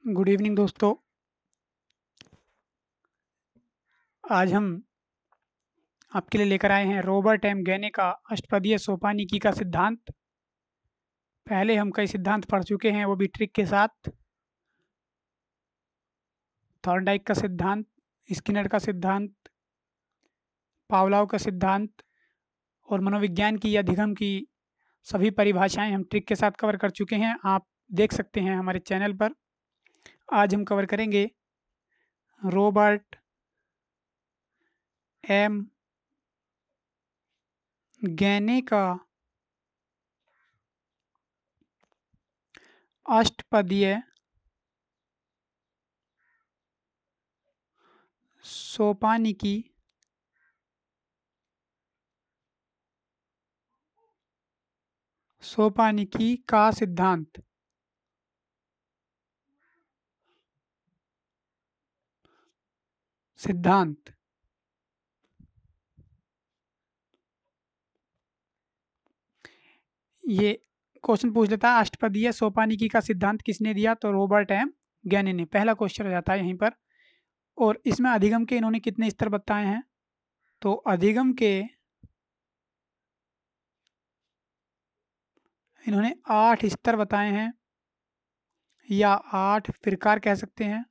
Good evening दोस्तों। आज हम आपके लिए लेकर आए हैं रॉबर्ट एम गैने का अष्टपदीय सोपानिकी का सिद्धांत। पहले हम कई सिद्धांत पढ़ चुके हैं, वो भी ट्रिक के साथ। थॉर्नडाइक का सिद्धांत, स्किनर का सिद्धांत, पावलोव का सिद्धांत और मनोविज्ञान की अधिगम की सभी परिभाषाएं हम ट्रिक के साथ कवर कर चुके हैं। आप देख सकते हैं हमारे चैनल पर। आज हम कवर करेंगे रॉबर्ट एम गैने का अष्टपदीय सोपानिकी का सिद्धांत। ये क्वेश्चन पूछ लेता है, अष्टपदीय सोपानिकी का सिद्धांत किसने दिया? तो रॉबर्ट एम गैने ने। पहला क्वेश्चन हो जाता है यहीं पर। और इसमें अधिगम के इन्होंने कितने स्तर बताए हैं? तो अधिगम के इन्होंने 8 स्तर बताए हैं, या 8 प्रकार कह सकते हैं।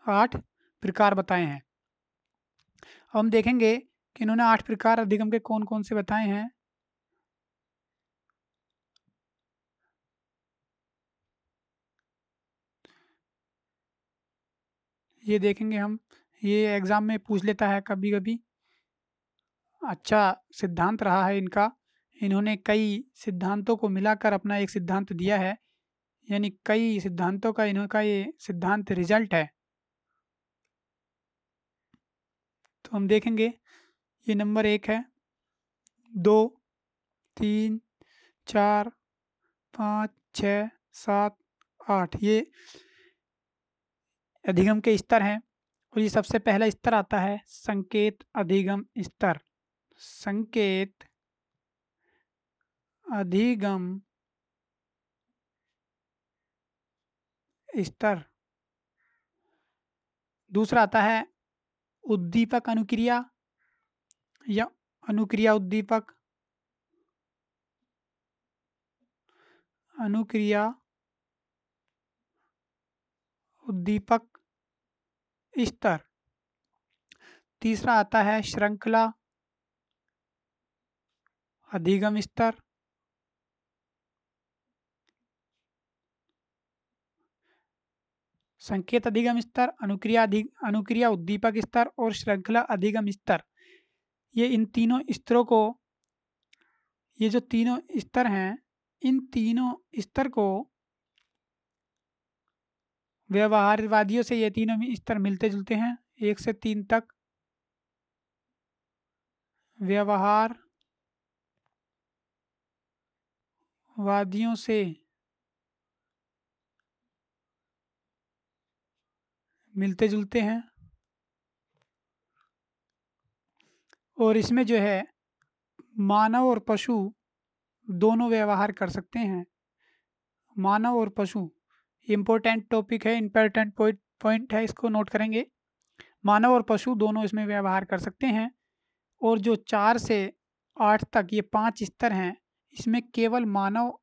8 प्रकार बताए हैं। अब हम देखेंगे कि इन्होंने 8 प्रकार अधिगम के कौन कौन से बताए हैं। ये देखेंगे हम। ये एग्जाम में पूछ लेता है कभी कभी। अच्छा सिद्धांत रहा है इनका। इन्होंने कई सिद्धांतों को मिलाकर अपना एक सिद्धांत दिया है, यानी कई सिद्धांतों का इनका ये सिद्धांत रिजल्ट है। तो हम देखेंगे, ये नंबर 1 है, 2, 3, 4, 5, 6, 7, 8। ये अधिगम के स्तर हैं। और ये सबसे पहला स्तर आता है संकेत अधिगम स्तर। संकेत अधिगम स्तर। दूसरा आता है उद्दीपक अनुक्रिया या अनुक्रिया उद्दीपक। अनुक्रिया उद्दीपक स्तर। तीसरा आता है श्रृंखला अधिगम स्तर। संकेत अधिगम स्तर, अनुक्रिया उद्दीपक स्तर और श्रृंखला अधिगम स्तर। ये इन तीनों स्तरों को, ये जो तीनों स्तर हैं, इन तीनों स्तर को व्यवहारवादियों से ये तीनों स्तर मिलते जुलते हैं। 1 से 3 तक व्यवहारवादियों से मिलते जुलते हैं। और इसमें जो है मानव और पशु दोनों व्यवहार कर सकते हैं। मानव और पशु इम्पोर्टेंट टॉपिक है, इम्पोर्टेंट पॉइंट है, इसको नोट करेंगे। मानव और पशु दोनों इसमें व्यवहार कर सकते हैं। और जो 4 से 8 तक ये 5 स्तर हैं, इसमें केवल मानव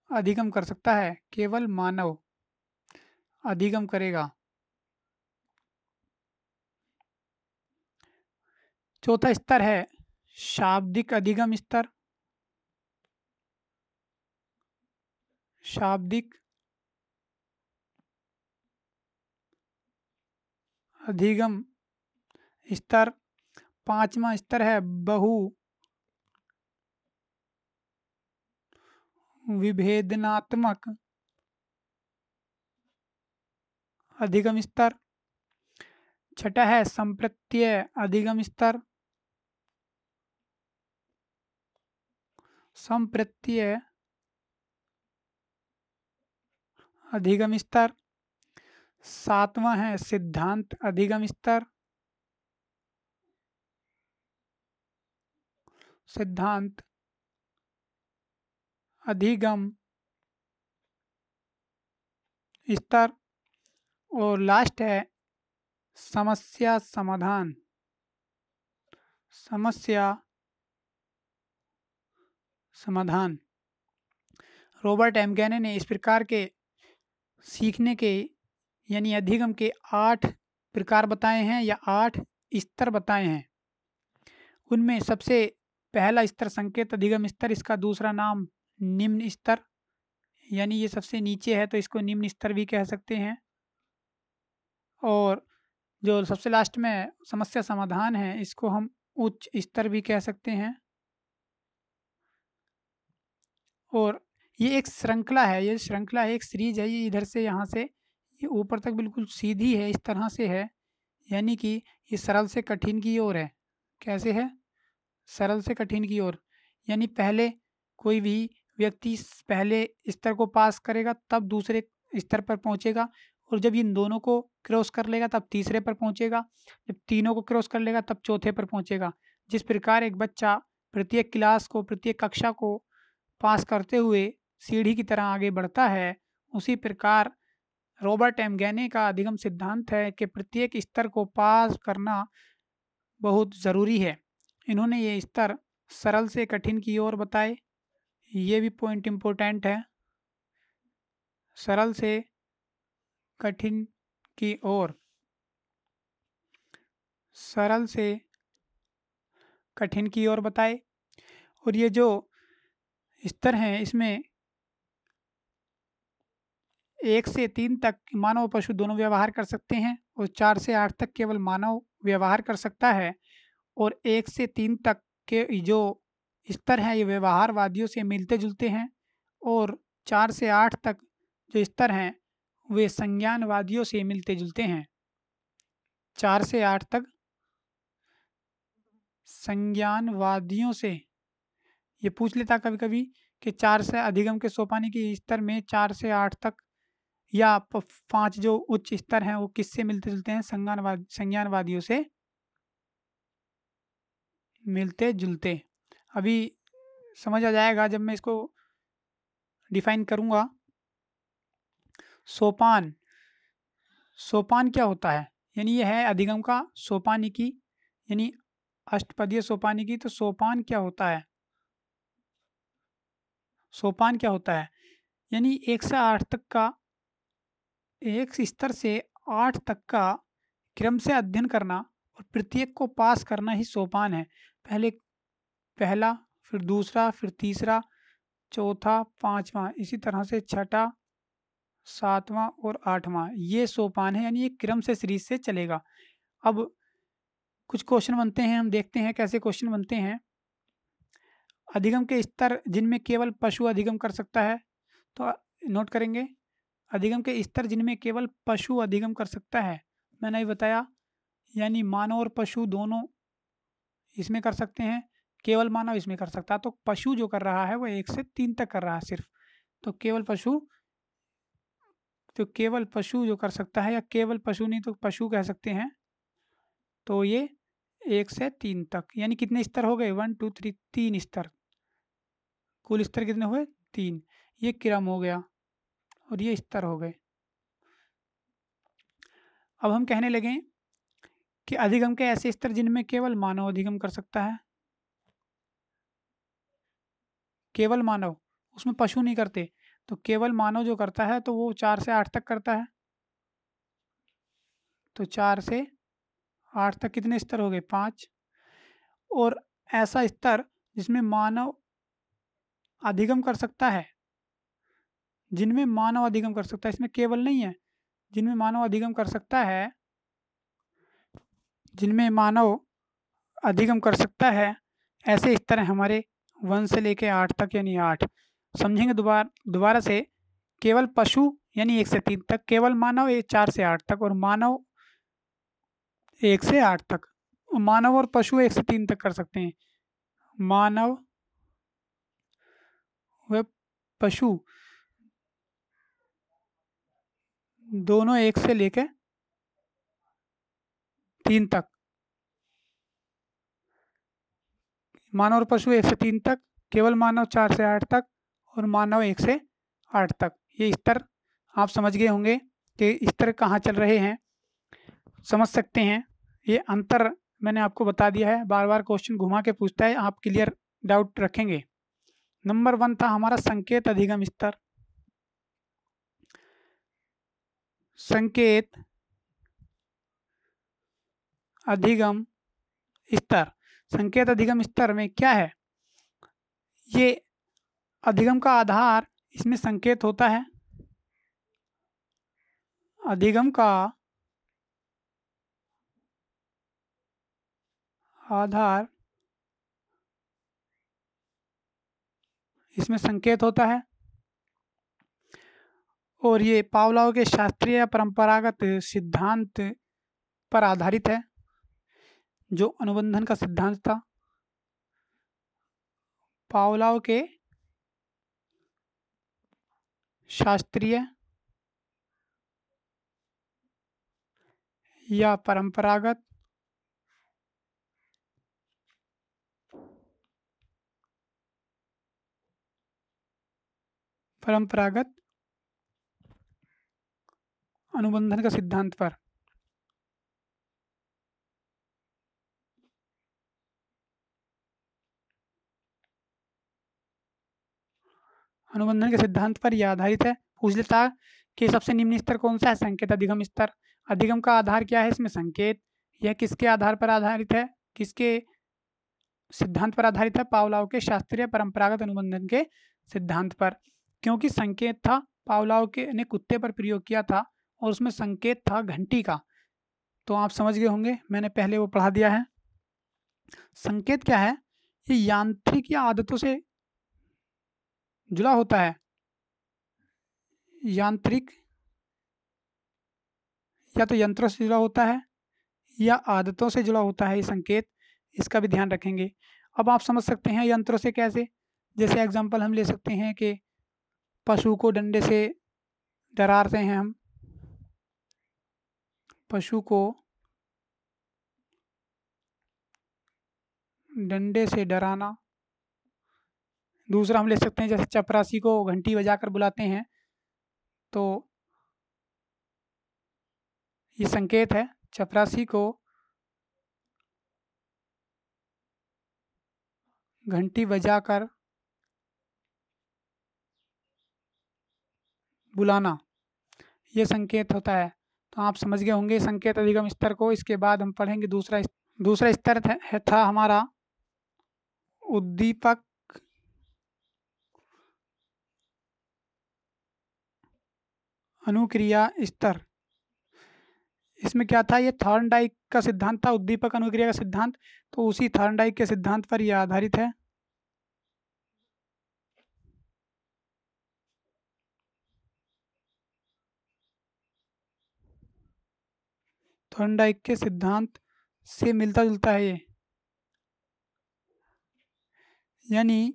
अधिगम कर सकता है। केवल मानव अधिगम करेगा। चौथा स्तर है शाब्दिक अधिगम स्तर। शाब्दिक अधिगम स्तर। पांचवा स्तर है बहु विभेदनात्मक अधिगम स्तर। छठा है संप्रत्यय अधिगम स्तर। संप्रत्यय अधिगम स्तर। सातवां है सिद्धांत अधिगम स्तर। सिद्धांत अधिगम स्तर, और लास्ट है समस्या समाधान। समस्या समाधान। रॉबर्ट एम गैने ने इस प्रकार के सीखने के यानी अधिगम के 8 प्रकार बताए हैं या 8 स्तर बताए हैं। उनमें सबसे पहला स्तर संकेत अधिगम स्तर, इसका दूसरा नाम निम्न स्तर, यानी ये सबसे नीचे है तो इसको निम्न स्तर भी कह सकते हैं। और जो सबसे लास्ट में समस्या समाधान है, इसको हम उच्च स्तर भी कह सकते हैं। और ये एक श्रृंखला है, ये श्रृंखला है, एक सीरीज है। ये इधर से यहाँ से ये ऊपर तक बिल्कुल सीधी है, इस तरह से है, यानी कि ये सरल से कठिन की ओर है। कैसे है? सरल से कठिन की ओर। यानी पहले कोई भी व्यक्ति पहले स्तर को पास करेगा तब दूसरे स्तर पर पहुंचेगा, और जब इन दोनों को क्रॉस कर लेगा तब तीसरे पर पहुंचेगा, जब तीनों को क्रॉस कर लेगा तब चौथे पर पहुंचेगा। जिस प्रकार एक बच्चा प्रत्येक क्लास को, प्रत्येक कक्षा को पास करते हुए सीढ़ी की तरह आगे बढ़ता है, उसी प्रकार रॉबर्ट एम गैने का अधिगम सिद्धांत है कि प्रत्येक स्तर को पास करना बहुत ज़रूरी है। इन्होंने ये स्तर सरल से कठिन की ओर बताए, ये भी पॉइंट इम्पोर्टेंट है। सरल से कठिन की ओर, सरल से कठिन की ओर बताए। और ये जो स्तर हैं इसमें 1 से 3 तक मानव और पशु दोनों व्यवहार कर सकते हैं, और 4 से 8 तक केवल मानव व्यवहार कर सकता है। और 1 से 3 तक के जो स्तर हैं ये व्यवहारवादियों से मिलते जुलते हैं, और 4 से 8 तक जो स्तर हैं वे संज्ञानवादियों से मिलते जुलते हैं। 4 से 8 तक संज्ञानवादियों से, ये पूछ लेता कभी कभी कि 4 से अधिगम के सोपानी के स्तर में 4 से 8 तक या 5 जो उच्च स्तर हैं वो किससे मिलते जुलते हैं? संज्ञानवादियों से मिलते जुलते। अभी समझ आ जाएगा जब मैं इसको डिफाइन करूंगा। सोपान, सोपान क्या होता है? यानी यह है अधिगम का सोपानिकी, यानी अष्टपदीय सोपानिकी। तो सोपान क्या होता है? सोपान क्या होता है? यानी 1 से 8 तक का, एक स्तर से 8 तक का क्रम से अध्ययन करना और प्रत्येक को पास करना ही सोपान है। पहले पहला, फिर दूसरा, फिर तीसरा, चौथा, पांचवा, इसी तरह से छठा, सातवां और आठवां, ये सोपान है, यानी ये क्रम से सीरीज से चलेगा। अब कुछ क्वेश्चन बनते हैं, हम देखते हैं कैसे क्वेश्चन बनते हैं। अधिगम के स्तर जिनमें केवल पशु अधिगम कर सकता है, तो नोट करेंगे अधिगम के स्तर जिनमें केवल पशु अधिगम कर सकता है, मैंने अभी बताया, यानी मानव और पशु दोनों इसमें कर सकते हैं, केवल मानव इसमें कर सकता है। तो पशु जो कर रहा है वो 1 से 3 तक कर रहा है सिर्फ, तो केवल पशु, तो केवल पशु जो कर सकता है, या केवल पशु नहीं तो पशु कह सकते हैं, तो ये 1 से 3 तक, यानी कितने स्तर हो गए? 1 2 3, 3 स्तर। कुल स्तर कितने हुए? 3। ये क्रम हो गया और ये स्तर हो गए। अब हम कहने लगे कि अधिगम के ऐसे स्तर जिनमें केवल मानव अधिगम कर सकता है। केवल मानव, उसमें पशु नहीं करते, तो केवल मानव जो करता है तो वो 4 से 8 तक करता है। तो 4 से 8 तक कितने स्तर हो गए? 5। और ऐसा स्तर जिसमें मानव अधिगम कर सकता है, जिनमें मानव अधिगम कर सकता है, इसमें केवल नहीं है, जिनमें मानव अधिगम कर सकता है, जिनमें मानव अधिगम कर सकता है, ऐसे स्तर हैं हमारे 1 से लेके 8 तक, यानी 8। समझेंगे दोबारा से। केवल पशु यानी 1 से 3 तक, केवल मानव 4 से 8 तक, और मानव 1 से 8 तक। मानव और पशु 1 से 3 तक कर सकते हैं। मानव व पशु दोनों 1 से लेके 3 तक, मानव और पशु 1 से 3 तक, केवल मानव 4 से 8 तक, और मानव 1 से 8 तक, ये स्तर आप समझ गए होंगे कि इस तरह कहाँ चल रहे हैं, समझ सकते हैं। ये अंतर मैंने आपको बता दिया है, बार बार क्वेश्चन घुमा के पूछता है, आप क्लियर डाउट रखेंगे। नंबर 1 था हमारा संकेत अधिगम स्तर। संकेत अधिगम स्तर, संकेत अधिगम स्तर में क्या है, ये अधिगम का आधार इसमें संकेत होता है। अधिगम का आधार इसमें संकेत होता है, और ये पावलोव के शास्त्रीय या परंपरागत सिद्धांत पर आधारित है, जो अनुबंधन का सिद्धांत था। पावलोव के शास्त्रीय या परंपरागत अनुबंधन का सिद्धांत पर अनुबंधन के सिद्धांत पर यह आधारित है। पूछ लेता कि सबसे निम्न स्तर कौन सा है, संकेत अधिगम स्तर। अधिगम का आधार क्या है इसमें, संकेत। यह किसके आधार पर आधारित है, किसके सिद्धांत पर आधारित है, पावलोव के शास्त्रीय परंपरागत अनुबंधन के सिद्धांत पर। क्योंकि संकेत था, पावलोव के ने कुत्ते पर प्रयोग किया था और उसमें संकेत था घंटी का, तो आप समझ गए होंगे, मैंने पहले वो पढ़ा दिया है। संकेत क्या है, ये यांत्रिक या आदतों से जुड़ा होता है, यांत्रिक या तो यंत्रों से जुड़ा होता है या आदतों से जुड़ा होता है ये संकेत, इसका भी ध्यान रखेंगे। अब आप समझ सकते हैं यंत्रों से कैसे, जैसे एग्जांपल हम ले सकते हैं कि पशु को डंडे से डराते हैं हम, पशु को डंडे से डराना। दूसरा हम ले सकते हैं जैसे चपरासी को घंटी बजाकर बुलाते हैं, तो ये संकेत है, चपरासी को घंटी बजाकर बुलाना, ये संकेत होता है। तो आप समझ गए होंगे संकेत अधिगम स्तर को। इसके बाद हम पढ़ेंगे दूसरा स्तर था हमारा उद्दीपक अनुक्रिया स्तर। इसमें क्या था, ये थॉर्नडाइक का सिद्धांत था, उद्दीपक अनुक्रिया का सिद्धांत, तो उसी थॉर्नडाइक के सिद्धांत पर यह आधारित है। थॉर्नडाइक के सिद्धांत से मिलता जुलता है ये, यानी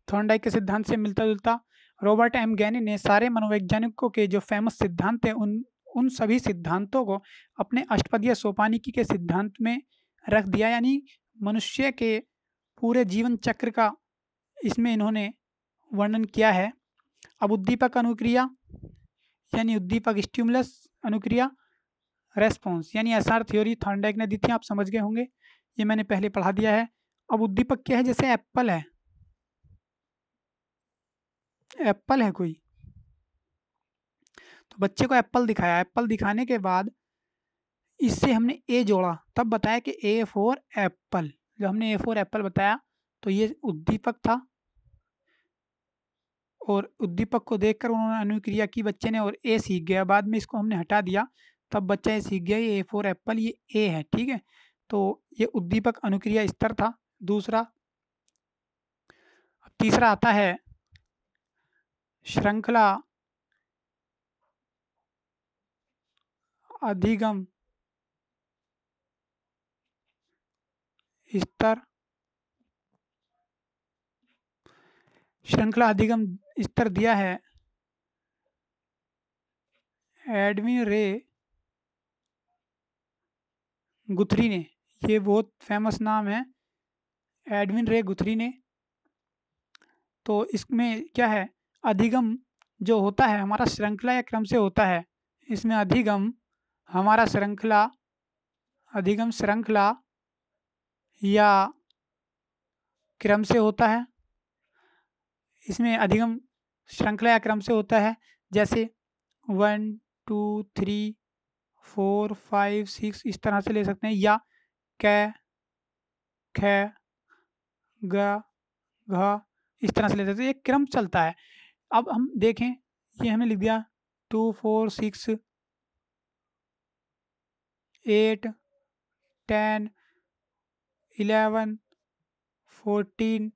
थॉर्नडाइक के सिद्धांत से मिलता जुलता। रॉबर्ट एम गैनी ने सारे मनोवैज्ञानिकों के जो फेमस सिद्धांत हैं उन सभी सिद्धांतों को अपने अष्टपदीय सोपानिकी के सिद्धांत में रख दिया, यानी मनुष्य के पूरे जीवन चक्र का इसमें इन्होंने वर्णन किया है। अब उद्दीपक अनुक्रिया यानी उद्दीपक स्टिमुलस अनुक्रिया रेस्पॉन्स, यानी एसआर थ्योरी थॉर्नडाइक ने दी थी, आप समझ गए होंगे, ये मैंने पहले पढ़ा दिया है। अब उद्दीपक क्या है, जैसे एप्पल है, एप्पल है कोई, तो बच्चे को एप्पल दिखाया, एप्पल दिखाने के बाद इससे हमने ए जोड़ा, तब बताया कि ए फॉर एप्पल। जब हमने ए फॉर एप्पल बताया तो ये उद्दीपक था, और उद्दीपक को देखकर उन्होंने अनुक्रिया की बच्चे ने, और ए सीख गया। बाद में इसको हमने हटा दिया, तब बच्चा ये सीख गया, ये ए फॉर एप्पल, ये ए है, ठीक है। तो ये उद्दीपक अनुक्रिया स्तर था दूसरा। तीसरा आता है श्रृंखला अधिगम स्तर। श्रृंखला अधिगम स्तर दिया है एडविन रे गुथरी ने, ये बहुत फेमस नाम है, एडविन रे गुथरी ने। तो इसमें क्या है, अधिगम जो होता है हमारा श्रृंखला या क्रम से होता है, इसमें अधिगम हमारा अधिगम श्रृंखला या क्रम से होता है। इसमें अधिगम श्रृंखला या क्रम से होता है, जैसे 1 2 3 4 5 6 इस तरह से ले सकते हैं, या क ख ग घ इस तरह से ले सकते हैं। एक क्रम चलता है। अब हम देखें, ये हमने लिख दिया 2 4 6 8 10 11 14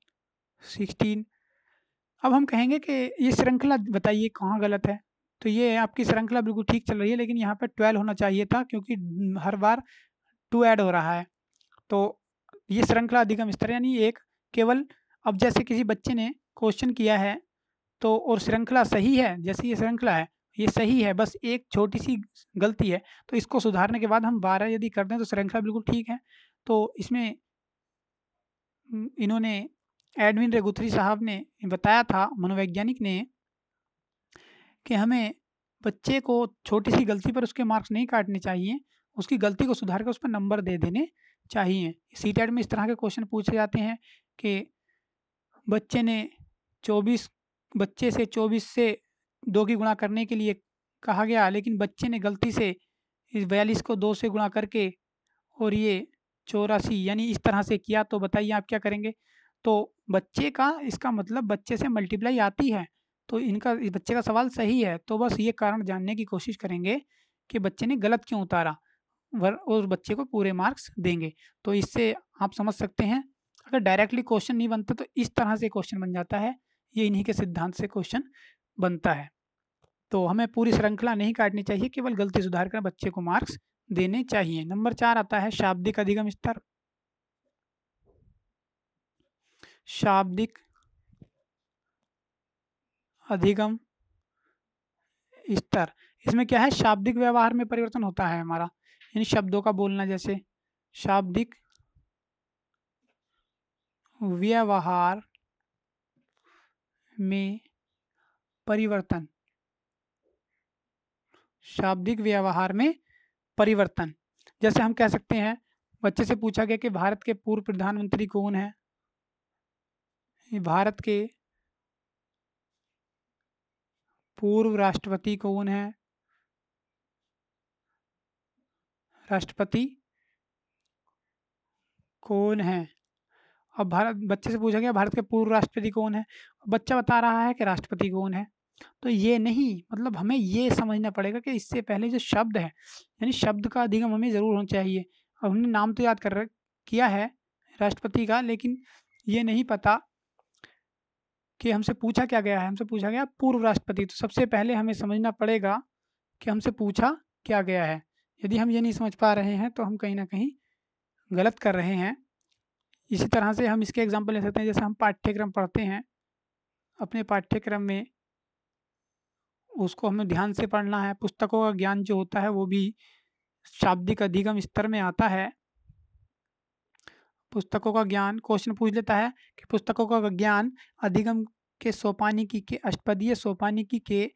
16। अब हम कहेंगे कि ये श्रृंखला बताइए कहाँ गलत है। तो ये आपकी श्रृंखला बिल्कुल ठीक चल रही है, लेकिन यहाँ पे 12 होना चाहिए था, क्योंकि हर बार 2 ऐड हो रहा है। तो ये श्रृंखला अधिगम स्तर यानी एक केवल, अब जैसे किसी बच्चे ने क्वेश्चन किया है तो और श्रृंखला सही है, जैसे ये श्रृंखला है ये सही है, बस एक छोटी सी गलती है, तो इसको सुधारने के बाद हम 12 यदि कर दें तो श्रृंखला बिल्कुल ठीक है। तो इसमें इन्होंने एडविन रेगुथरी साहब ने बताया था, मनोवैज्ञानिक ने, कि हमें बच्चे को छोटी सी गलती पर उसके मार्क्स नहीं काटने चाहिए, उसकी गलती को सुधार कर उस पर नंबर दे देने चाहिए। सीटेट में इस तरह के क्वेश्चन पूछे जाते हैं कि बच्चे ने 24 बच्चे से 24 से 2 की गुणा करने के लिए कहा गया, लेकिन बच्चे ने गलती से इस 42 को 2 से गुणा करके और ये 84 यानी इस तरह से किया, तो बताइए आप क्या करेंगे। तो बच्चे का, इसका मतलब बच्चे से मल्टीप्लाई आती है, तो इनका इस बच्चे का सवाल सही है। तो बस ये कारण जानने की कोशिश करेंगे कि बच्चे ने गलत क्यों उतारा, और बच्चे को पूरे मार्क्स देंगे। तो इससे आप समझ सकते हैं, अगर डायरेक्टली क्वेश्चन नहीं बनता तो इस तरह से क्वेश्चन बन जाता है, ये इन्हीं के सिद्धांत से क्वेश्चन बनता है। तो हमें पूरी श्रृंखला नहीं काटनी चाहिए, केवल गलती सुधार कर बच्चे को मार्क्स देने चाहिए। नंबर 4 आता है शाब्दिक अधिगम स्तर। शाब्दिक अधिगम स्तर, इसमें क्या है, शाब्दिक व्यवहार में परिवर्तन होता है हमारा, यानी शब्दों का बोलना, जैसे शाब्दिक व्यवहार में परिवर्तन, शाब्दिक व्यवहार में परिवर्तन। जैसे हम कह सकते हैं, बच्चे से पूछा गया कि भारत के पूर्व प्रधानमंत्री कौन है, भारत के पूर्व राष्ट्रपति कौन है, राष्ट्रपति कौन है। अब बच्चे से पूछा गया भारत के पूर्व राष्ट्रपति कौन है, बच्चा बता रहा है कि राष्ट्रपति कौन है। तो ये नहीं, मतलब हमें ये समझना पड़ेगा कि इससे पहले जो शब्द है, यानी शब्द का अधिगम हमें ज़रूर होना चाहिए। अब हमने नाम तो याद किया है राष्ट्रपति का, लेकिन ये नहीं पता कि हमसे पूछा क्या गया है। हमसे पूछा गया पूर्व राष्ट्रपति, तो सबसे पहले हमें समझना पड़ेगा कि हमसे पूछा क्या गया है। यदि हम ये नहीं समझ पा रहे हैं तो हम कहीं ना कहीं गलत कर रहे हैं। इसी तरह से हम इसके एग्जाम्पल ले सकते हैं, जैसे हम पाठ्यक्रम पढ़ते हैं, अपने पाठ्यक्रम में उसको हमें ध्यान से पढ़ना है। पुस्तकों का ज्ञान जो होता है वो भी शाब्दिक अधिगम स्तर में आता है। पुस्तकों का ज्ञान, क्वेश्चन पूछ लेता है कि पुस्तकों का ज्ञान अधिगम के सोपानिकी के अष्टपदीय सोपानिकी के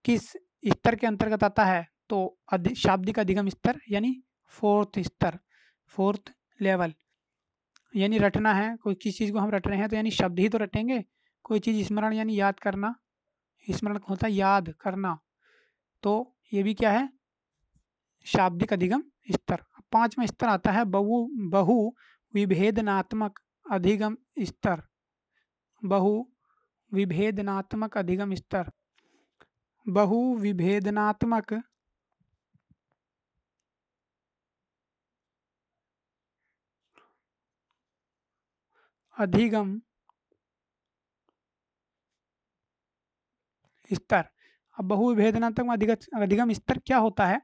किस स्तर के अंतर्गत आता है। तो शाब्दिक अधिगम स्तर यानी फोर्थ स्तर, फोर्थ लेवल, यानी रटना है। कोई किसी चीज़ को हम रट रहे हैं तो यानी शब्द ही तो रटेंगे। कोई चीज़ स्मरण यानी याद करना, स्मरण होता है याद करना, तो ये भी क्या है, शाब्दिक अधिगम स्तर। 5वां स्तर आता है बहु विभेदनात्मक अधिगम स्तर। बहु विभेदनात्मक अधिगम स्तर, बहु विभेदनात्मक अधिगम स्तर। अब बहुविभेदनात्मक अधिगम स्तर क्या होता है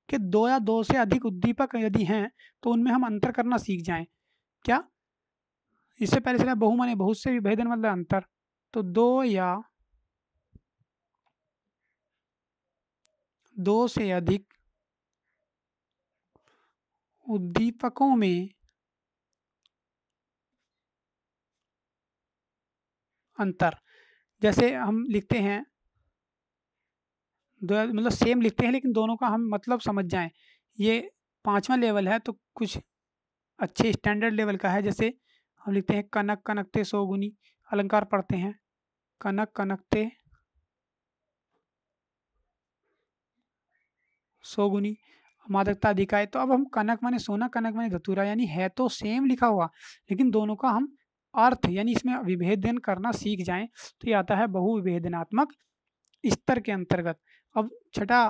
कि 2 या 2 से अधिक उद्दीपक यदि हैं तो उनमें हम अंतर करना सीख जाएं। क्या, इससे पहले से बहु माने बहुत से, विभेदन मतलब अंतर। तो 2 से अधिक उद्दीपकों में अंतर। जैसे हम लिखते हैं दो मतलब सेम लिखते हैं लेकिन दोनों का हम मतलब समझ जाएं। ये 5वां लेवल है तो कुछ अच्छे स्टैंडर्ड लेवल का है। जैसे हम लिखते हैं कनक कनकते सौगुनी, अलंकार पढ़ते हैं कनक कनकते सौगुनी, मादकता अधिकाय। तो अब हम कनक माने सोना, कनक माने धतूरा, यानी है तो सेम लिखा हुआ लेकिन दोनों का हम अर्थ यानी इसमें विभेदन करना सीख जाएं तो ये आता है बहुविभेदनात्मक स्तर के अंतर्गत। अब छठा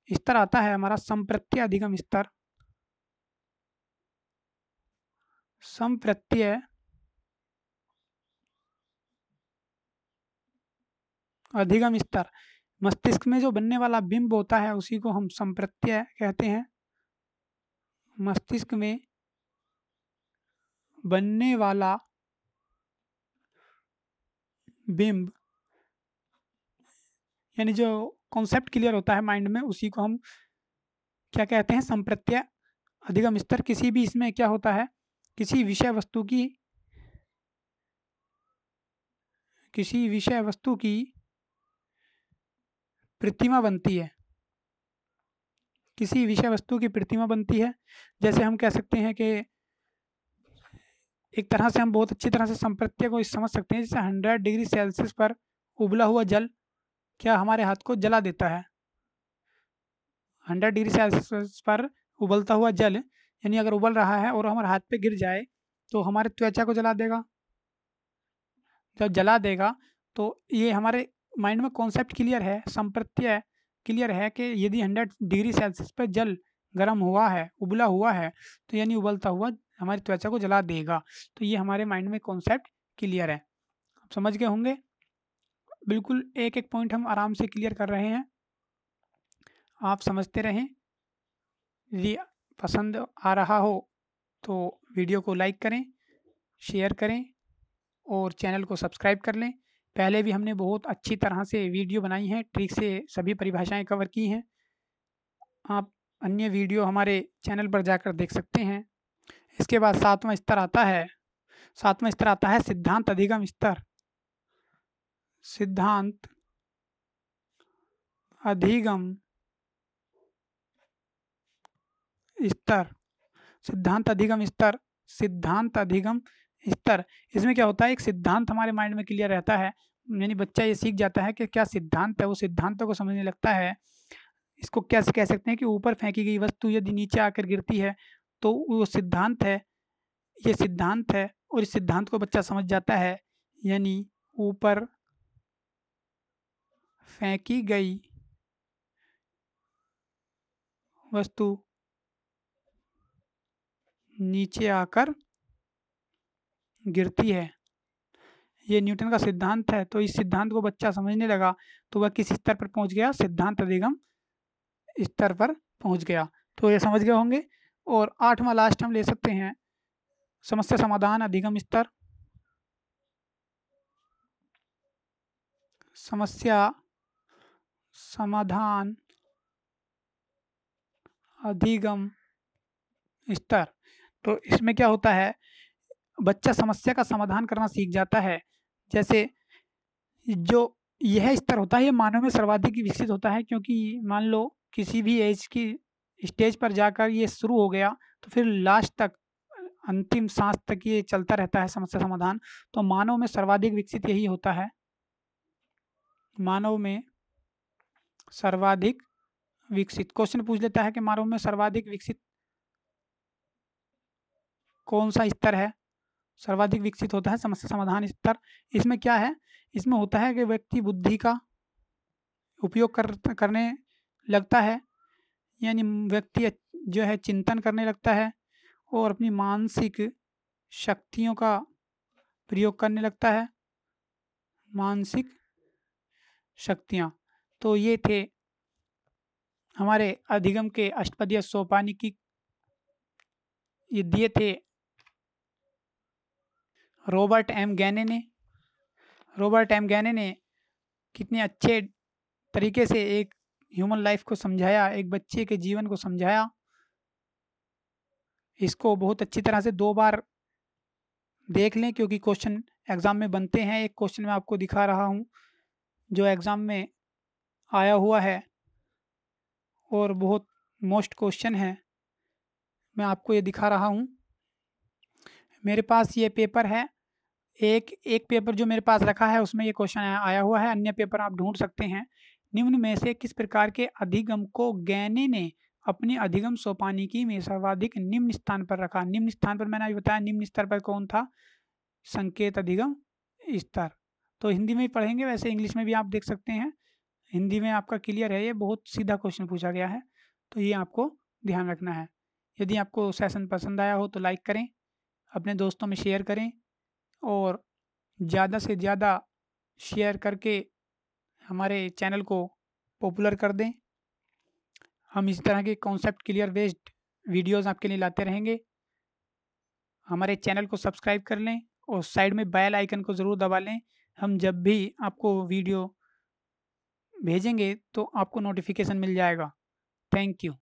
स्तर आता है हमारा संप्रत्यय अधिगम स्तर। संप्रत्यय अधिगम स्तर, मस्तिष्क में जो बनने वाला बिंब होता है उसी को हम संप्रत्यय कहते हैं। मस्तिष्क में बनने वाला बिंब यानी जो कॉन्सेप्ट क्लियर होता है माइंड में उसी को हम क्या कहते हैं, संप्रत्यय अधिगम स्तर। किसी भी इसमें क्या होता है, किसी विषय वस्तु की प्रतिमा बनती है, किसी विषय वस्तु की प्रतिमा बनती है। जैसे हम कह सकते हैं कि एक तरह से हम बहुत अच्छी तरह से संप्रत्यय को समझ सकते हैं। जैसे 100 डिग्री सेल्सियस पर उबला हुआ जल क्या हमारे हाथ को जला देता है। 100 डिग्री सेल्सियस पर उबलता हुआ जल यानी अगर उबल रहा है और हमारे हाथ पे गिर जाए तो हमारे त्वचा को जला देगा। जब जला देगा तो ये हमारे माइंड में कॉन्सेप्ट क्लियर है, संप्रत्यय क्लियर है कि यदि 100 डिग्री सेल्सियस पर जल गर्म हुआ है, उबला हुआ है, तो यानी उबलता हुआ हमारी त्वचा को जला देगा। तो ये हमारे माइंड में कॉन्सेप्ट क्लियर है, आप समझ गए होंगे। बिल्कुल एक एक पॉइंट हम आराम से क्लियर कर रहे हैं, आप समझते रहें। यदि पसंद आ रहा हो तो वीडियो को लाइक करें, शेयर करें और चैनल को सब्सक्राइब कर लें। पहले भी हमने बहुत अच्छी तरह से वीडियो बनाई हैं, ट्रिक से सभी परिभाषाएं कवर की हैं। आप अन्य वीडियो हमारे चैनल पर जाकर देख सकते हैं। इसके बाद 7वां स्तर आता है, 7वां स्तर आता है सिद्धांत अधिगम स्तर। सिद्धांत अधिगम स्तर, सिद्धांत अधिगम स्तर, सिद्धांत अधिगम स्तर। इसमें क्या होता है, एक सिद्धांत हमारे माइंड में क्लियर रहता है, यानी बच्चा ये सीख जाता है कि क्या सिद्धांत है, वो सिद्धांतों को समझने लगता है। इसको कैसे कह सकते हैं कि ऊपर फेंकी गई वस्तु यदि नीचे आकर गिरती है तो वो सिद्धांत है, ये सिद्धांत है। और इस सिद्धांत को बच्चा समझ जाता है, यानी ऊपर फेंकी गई वस्तु नीचे आकर गिरती है, ये न्यूटन का सिद्धांत है। तो इस सिद्धांत को बच्चा समझने लगा तो वह किस स्तर पर पहुंच गया, सिद्धांत अधिगम स्तर पर पहुंच गया। तो ये समझ गए होंगे। और 8वां लास्ट हम ले सकते हैं समस्या समाधान अधिगम स्तर। समस्या समाधान अधिगम स्तर। तो इसमें क्या होता है, बच्चा समस्या का समाधान करना सीख जाता है। जैसे जो यह स्तर होता है ये मानव में सर्वाधिक विकसित होता है, क्योंकि मान लो किसी भी एज की स्टेज पर जाकर ये शुरू हो गया तो फिर लास्ट तक, अंतिम सांस तक ये चलता रहता है समस्या समाधान। तो मानव में सर्वाधिक विकसित यही होता है, मानव में सर्वाधिक विकसित। क्वेश्चन पूछ लेता है कि मानव में सर्वाधिक विकसित कौन सा स्तर है, सर्वाधिक विकसित होता है समस्या समाधान स्तर। इसमें क्या है, इसमें होता है कि व्यक्ति बुद्धि का उपयोग करने लगता है, यानी व्यक्ति जो है चिंतन करने लगता है और अपनी मानसिक शक्तियों का प्रयोग करने लगता है, मानसिक शक्तियाँ। तो ये थे हमारे अधिगम के अष्टपदीय सोपानिकी, ये दिए थे रॉबर्ट एम गैने ने। रॉबर्ट एम गैने ने कितने अच्छे तरीके से एक ह्यूमन लाइफ को समझाया, एक बच्चे के जीवन को समझाया। इसको बहुत अच्छी तरह से 2 बार देख लें क्योंकि क्वेश्चन एग्ज़ाम में बनते हैं। एक क्वेश्चन मैं आपको दिखा रहा हूँ जो एग्ज़ाम में आया हुआ है। और बहुत मोस्ट क्वेश्चन है। मैं आपको ये दिखा रहा हूँ। मेरे पास ये पेपर है, एक एक पेपर जो मेरे पास रखा है उसमें ये क्वेश्चन आया हुआ है। अन्य पेपर आप ढूंढ सकते हैं। निम्न में से किस प्रकार के अधिगम को गैनी ने अपनी अधिगम सोपानिकी में सर्वाधिक निम्न स्थान पर रखा? निम्न स्थान पर मैंने अभी बताया, निम्न स्तर पर कौन था? संकेत अधिगम स्तर। तो हिंदी में ही पढ़ेंगे, वैसे इंग्लिश में भी आप देख सकते हैं। हिंदी में आपका क्लियर है, ये बहुत सीधा क्वेश्चन पूछा गया है, तो ये आपको ध्यान रखना है। यदि आपको सेशन पसंद आया हो तो लाइक करें, अपने दोस्तों में शेयर करें और ज़्यादा से ज़्यादा शेयर करके हमारे चैनल को पॉपुलर कर दें। हम इस तरह के कॉन्सेप्ट क्लियर बेस्ड वीडियोज़ आपके लिए लाते रहेंगे। हमारे चैनल को सब्सक्राइब कर लें और साइड में बेल आइकन को ज़रूर दबा लें। हम जब भी आपको वीडियो भेजेंगे तो आपको नोटिफिकेशन मिल जाएगा। Thank you.